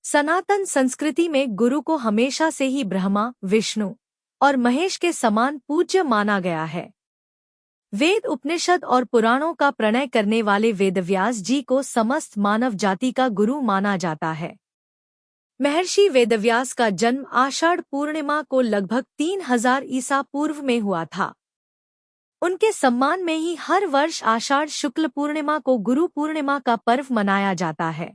सनातन संस्कृति में गुरु को हमेशा से ही ब्रह्मा, विष्णु और महेश के समान पूज्य माना गया है। वेद, उपनिषद और पुराणों का प्रणय करने वाले वेदव्यास जी को समस्त मानव जाति का गुरु माना जाता है। महर्षि वेदव्यास का जन्म आषाढ़ पूर्णिमा को लगभग 3000 ईसा पूर्व में हुआ था। उनके सम्मान में ही हर वर्ष आषाढ़ शुक्ल पूर्णिमा को गुरु पूर्णिमा का पर्व मनाया जाता है।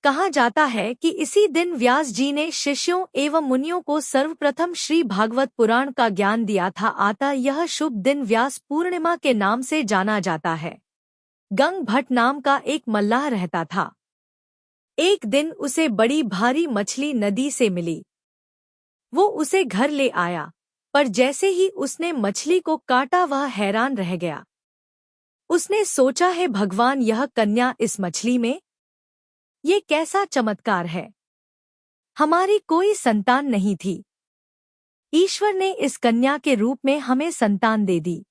कहा जाता है कि इसी दिन व्यास जी ने शिष्यों एवं मुनियों को सर्वप्रथम श्री भागवत पुराण का ज्ञान दिया था। अतः यह शुभ दिन व्यास पूर्णिमा के नाम से जाना जाता है। गंग भट्ट नाम का एक मल्लाह रहता था। एक दिन उसे बड़ी भारी मछली नदी से मिली। वो उसे घर ले आया, पर जैसे ही उसने मछली को काटा वह हैरान रह गया। उसने सोचा, है भगवान, यह कन्या इस मछली में, ये कैसा चमत्कार है। हमारी कोई संतान नहीं थी, ईश्वर ने इस कन्या के रूप में हमें संतान दे दी।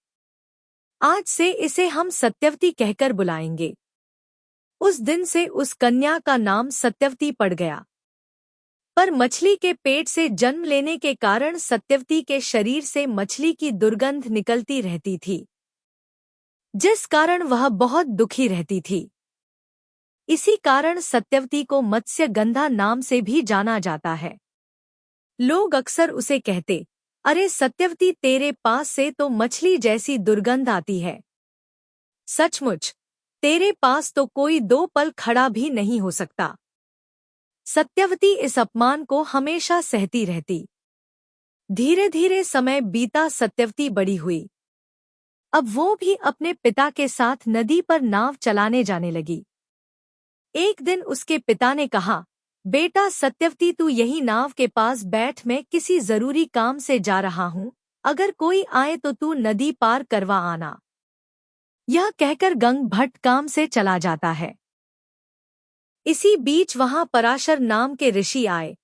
आज से इसे हम सत्यवती कहकर बुलाएंगे। उस दिन से उस कन्या का नाम सत्यवती पड़ गया। पर मछली के पेट से जन्म लेने के कारण सत्यवती के शरीर से मछली की दुर्गंध निकलती रहती थी, जिस कारण वह बहुत दुखी रहती थी। इसी कारण सत्यवती को मत्स्य गंधा नाम से भी जाना जाता है। लोग अक्सर उसे कहते, अरे सत्यवती, तेरे पास से तो मछली जैसी दुर्गंध आती है। सचमुच, तेरे पास तो कोई 2 पल खड़ा भी नहीं हो सकता। सत्यवती इस अपमान को हमेशा सहती रहती। धीरे धीरे समय बीता, सत्यवती बड़ी हुई। अब वो भी अपने पिता के साथ नदी पर नाव चलाने जाने लगी। एक दिन उसके पिता ने कहा, बेटा सत्यवती, तू यही नाव के पास बैठ, मैं किसी जरूरी काम से जा रहा हूँ। अगर कोई आए तो तू नदी पार करवा आना। यह कहकर गंग भट्ट काम से चला जाता है। इसी बीच वहां पराशर नाम के ऋषि आए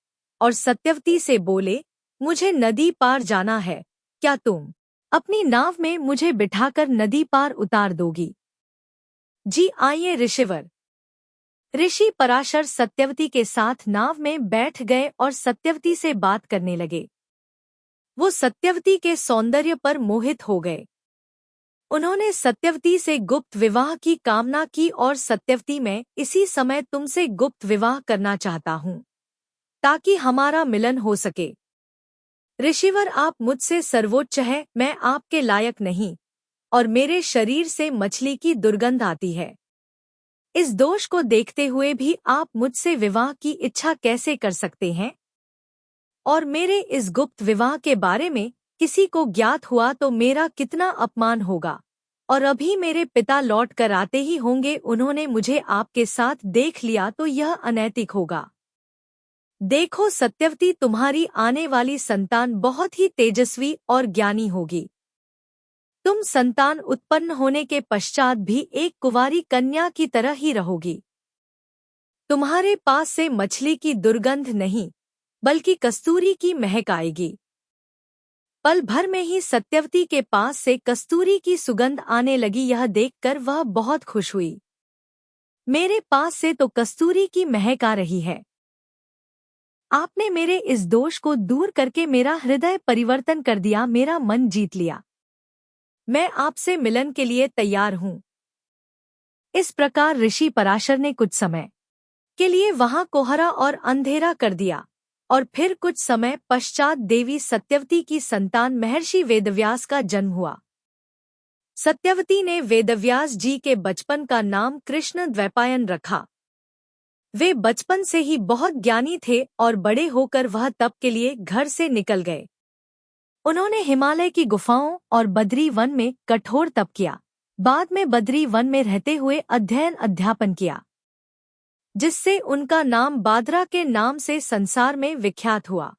और सत्यवती से बोले, मुझे नदी पार जाना है, क्या तुम अपनी नाव में मुझे बिठाकर नदी पार उतार दोगी? जी आइए ऋषिवर। ऋषि पराशर सत्यवती के साथ नाव में बैठ गए और सत्यवती से बात करने लगे। वो सत्यवती के सौंदर्य पर मोहित हो गए। उन्होंने सत्यवती से गुप्त विवाह की कामना की और सत्यवती, मैं इसी समय तुमसे गुप्त विवाह करना चाहता हूँ ताकि हमारा मिलन हो सके। ऋषिवर, आप मुझसे सर्वोच्च है, मैं आपके लायक नहीं और मेरे शरीर से मछली की दुर्गंध आती है। इस दोष को देखते हुए भी आप मुझसे विवाह की इच्छा कैसे कर सकते हैं? और मेरे इस गुप्त विवाह के बारे में किसी को ज्ञात हुआ तो मेरा कितना अपमान होगा। और अभी मेरे पिता लौट कर आते ही होंगे, उन्होंने मुझे आपके साथ देख लिया तो यह अनैतिक होगा। देखो सत्यवती, तुम्हारी आने वाली संतान बहुत ही तेजस्वी और ज्ञानी होगी। तुम संतान उत्पन्न होने के पश्चात भी एक कुंवारी कन्या की तरह ही रहोगी। तुम्हारे पास से मछली की दुर्गंध नहीं, बल्कि कस्तूरी की महक आएगी। पल भर में ही सत्यवती के पास से कस्तूरी की सुगंध आने लगी। यह देखकर वह बहुत खुश हुई। मेरे पास से तो कस्तूरी की महक आ रही है। आपने मेरे इस दोष को दूर करके मेरा हृदय परिवर्तन कर दिया, मेरा मन जीत लिया। मैं आपसे मिलन के लिए तैयार हूँ। इस प्रकार ऋषि पराशर ने कुछ समय के लिए वहां कोहरा और अंधेरा कर दिया और फिर कुछ समय पश्चात देवी सत्यवती की संतान महर्षि वेदव्यास का जन्म हुआ। सत्यवती ने वेदव्यास जी के बचपन का नाम कृष्ण द्वैपायन रखा। वे बचपन से ही बहुत ज्ञानी थे और बड़े होकर वह तप के लिए घर से निकल गए। उन्होंने हिमालय की गुफाओं और बद्री वन में कठोर तप किया। बाद में बद्री वन में रहते हुए अध्ययन अध्यापन किया, जिससे उनका नाम बादरा के नाम से संसार में विख्यात हुआ।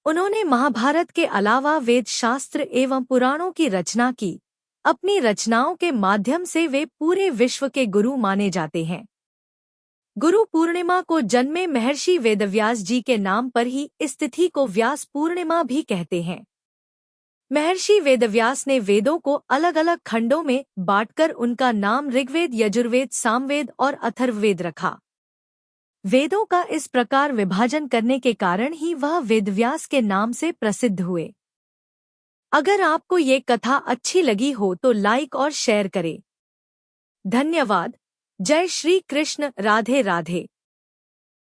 उन्होंने महाभारत के अलावा वेद शास्त्र एवं पुराणों की रचना की। अपनी रचनाओं के माध्यम से वे पूरे विश्व के गुरु माने जाते हैं। गुरु पूर्णिमा को जन्मे महर्षि वेदव्यास जी के नाम पर ही इस तिथि को व्यास पूर्णिमा भी कहते हैं। महर्षि वेदव्यास ने वेदों को अलग अलग खंडों में बांटकर उनका नाम ऋग्वेद, यजुर्वेद, सामवेद और अथर्ववेद रखा। वेदों का इस प्रकार विभाजन करने के कारण ही वह वेदव्यास के नाम से प्रसिद्ध हुए। अगर आपको ये कथा अच्छी लगी हो तो लाइक और शेयर करें। धन्यवाद। जय श्री कृष्ण। राधे राधे।